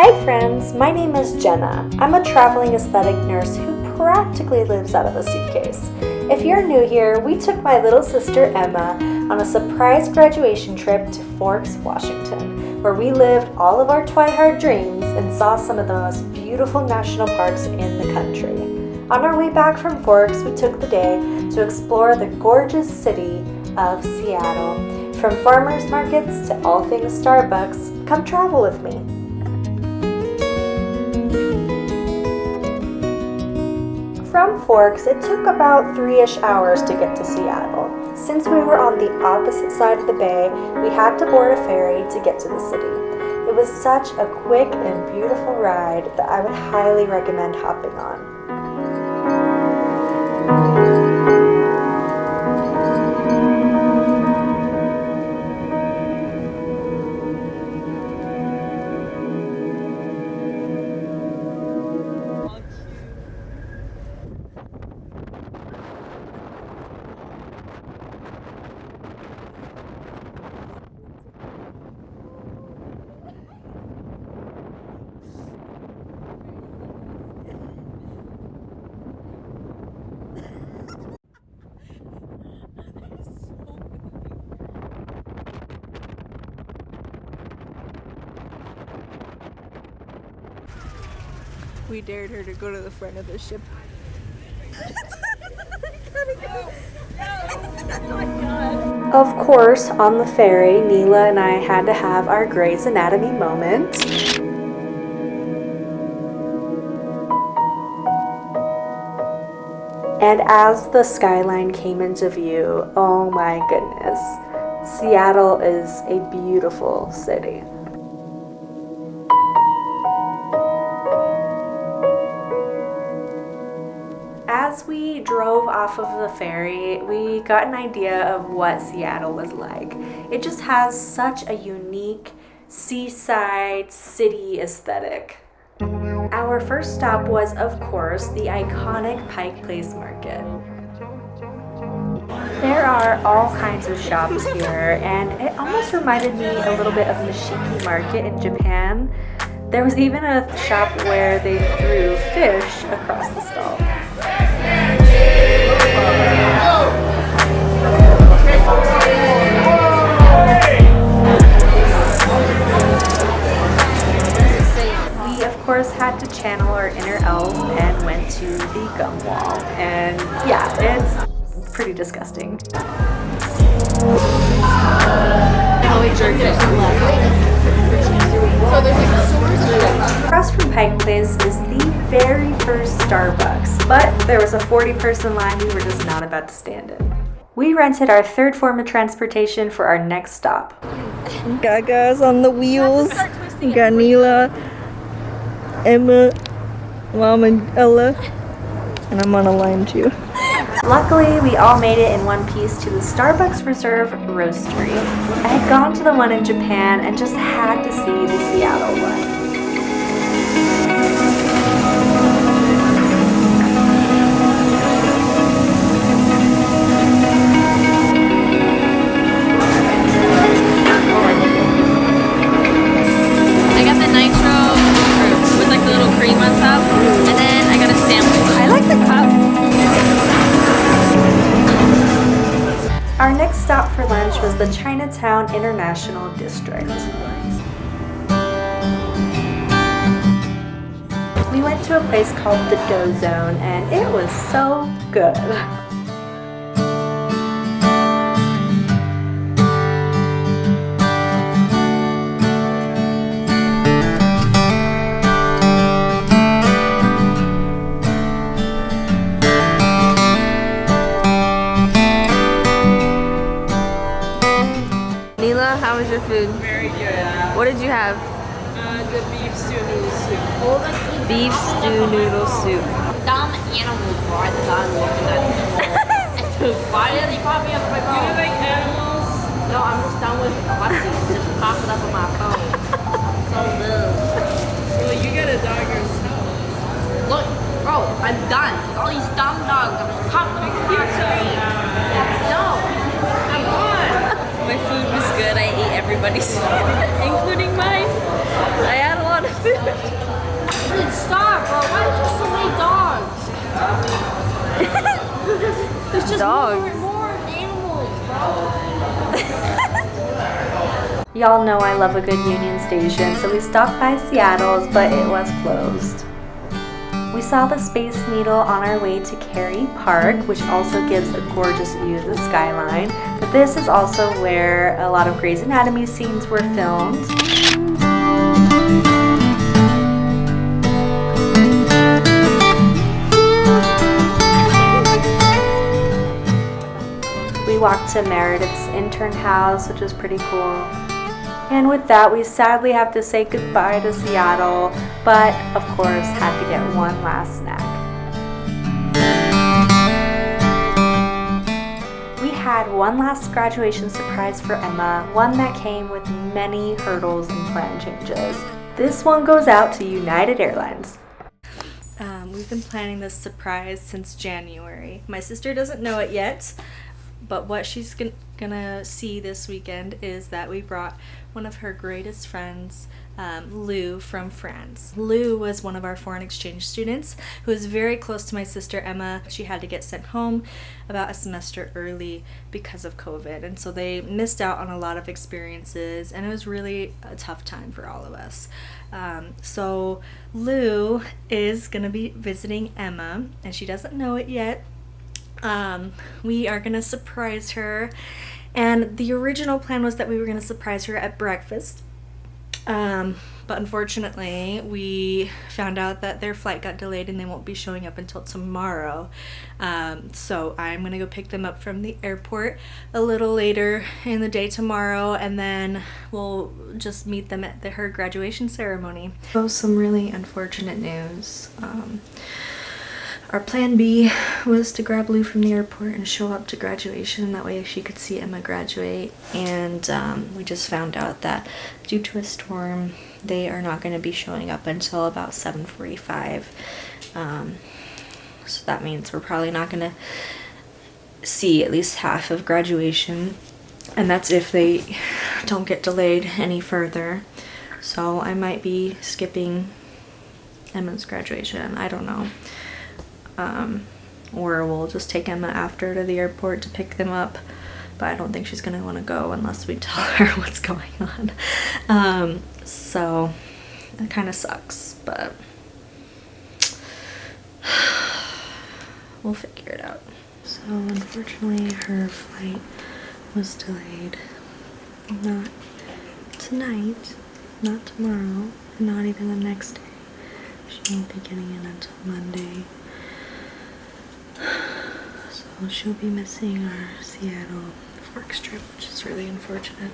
Hi friends, my name is Jenna. I'm a traveling aesthetic nurse who practically lives out of a suitcase. If you're new here, we took my little sister Emma on a surprise graduation trip to Forks, Washington, where we lived all of our Twilight dreams and saw some of the most beautiful national parks in the country. On our way back from Forks, we took the day to explore the gorgeous city of Seattle. From farmers markets to all things Starbucks, come travel with me. From Forks, it took about 3-ish hours to get to Seattle. Since we were on the opposite side of the bay, we had to board a ferry to get to the city. It was such a quick and beautiful ride that I would highly recommend hopping on. We dared her to go to the front of the ship. Of course, on the ferry, Neela and I had to have our Grey's Anatomy moment. And as the skyline came into view, oh my goodness, Seattle is a beautiful city. As we drove off of the ferry, we got an idea of what Seattle was like. It just has such a unique seaside city aesthetic. Our first stop was, of course, the iconic Pike Place Market. There are all kinds of shops here, and it almost reminded me a little bit of Nishiki Market in Japan. There was even a shop where they threw fish across the stall. We of course had to channel our inner elf and went to the gum wall, and yeah, it's pretty disgusting. Across from Pike Place is the very first Starbucks, but there was a 40-person line we were just not about to stand in. We rented our third form of transportation for our next stop. Gaga's on the wheels. We got Neela, Emma, Mom, and Ella, and I'm on a line too. Luckily, we all made it in one piece to the Starbucks Reserve Roastery. I had gone to the one in Japan and just had to see the Seattle one. I got the nitro fruit with like the little cream on top, and then I got a sandwich. I like the cup. Our next stop for lunch was the Chinatown-International District. We went to a place called the Dough Zone, and it was so good. How was your food? Very good. What did you have? The beef stew noodle soup. Beef stew noodle soup. Dumb animals are the dog looking at me. Why did he pop me up my You phone? like animals? No, I'm just done with buses. Just pop it up on my phone. So little. Well, you get a dog yourself. Look, bro, I'm done. All these dumb dogs. I'm just popping them on my screen. No, I'm on. My food was good. I ate everybody's food, including mine. I had a lot of food. dogs. More animals, bro. Y'all know I love a good Union Station, so we stopped by Seattle's, but it was closed. We saw the Space Needle on our way to Kerry Park, which also gives a gorgeous view of the skyline. But this is also where a lot of Grey's Anatomy scenes were filmed. We walked to Meredith's Intern House, which was pretty cool. And with that, we sadly have to say goodbye to Seattle, but of course had to get one last snack. We had one last graduation surprise for Emma, one that came with many hurdles and plan changes. This one goes out to United Airlines. We've been planning this surprise since January. My sister doesn't know it yet, but what she's gonna see this weekend is that we brought one of her greatest friends, Lou, from France. Lou was one of our foreign exchange students who was very close to my sister Emma. She had to get sent home about a semester early because of COVID, and so they missed out on a lot of experiences, and it was really a tough time for all of us. So Lou is gonna be visiting Emma, and she doesn't know it yet. We are gonna surprise her, and the original plan was that we were gonna surprise her at breakfast, but unfortunately we found out that their flight got delayed and they won't be showing up until tomorrow. So I'm gonna go pick them up from the airport a little later in the day tomorrow, and then we'll just meet them at her graduation ceremony. So some really unfortunate news. Our plan B was to grab Lou from the airport and show up to graduation, that way she could see Emma graduate, and we just found out that due to a storm they are not going to be showing up until about 7:45. So that means we're probably not going to see at least half of graduation, and that's if they don't get delayed any further. So I might be skipping Emma's graduation, I don't know. Or we'll just take Emma after to the airport to pick them up, but I don't think she's gonna want to go unless we tell her what's going on. So it kind of sucks, but we'll figure it out. So unfortunately her flight was delayed. Not tonight, not tomorrow, not even the next day. She won't be getting in until Monday. So she'll be missing our Seattle Forks trip, which is really unfortunate.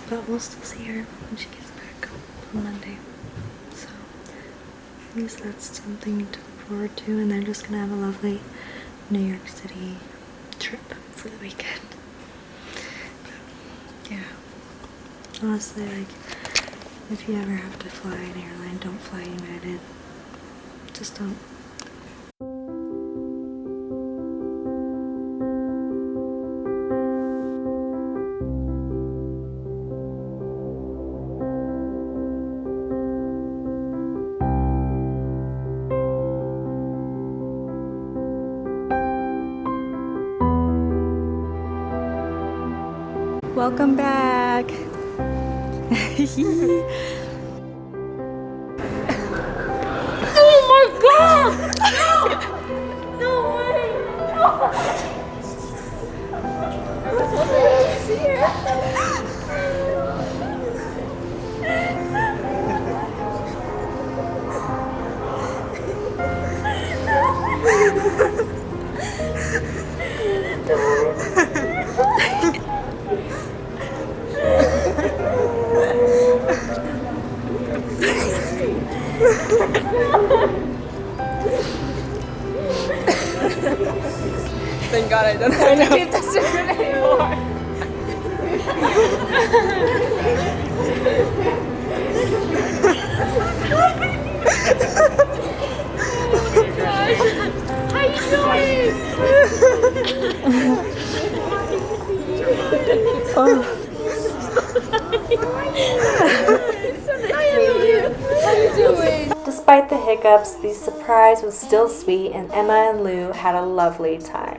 But we'll still see her when she gets back on Monday. So at least that's something to look forward to, and they're just gonna have a lovely New York City trip for the weekend. But, yeah. Honestly, like, if you ever have to fly an airline, don't fly United. Just don't. Welcome back. Oh my god! No way! Thank God I don't have to keep this secret anymore. How you doing? Despite the hiccups, the surprise was still sweet, and Emma and Lou had a lovely time.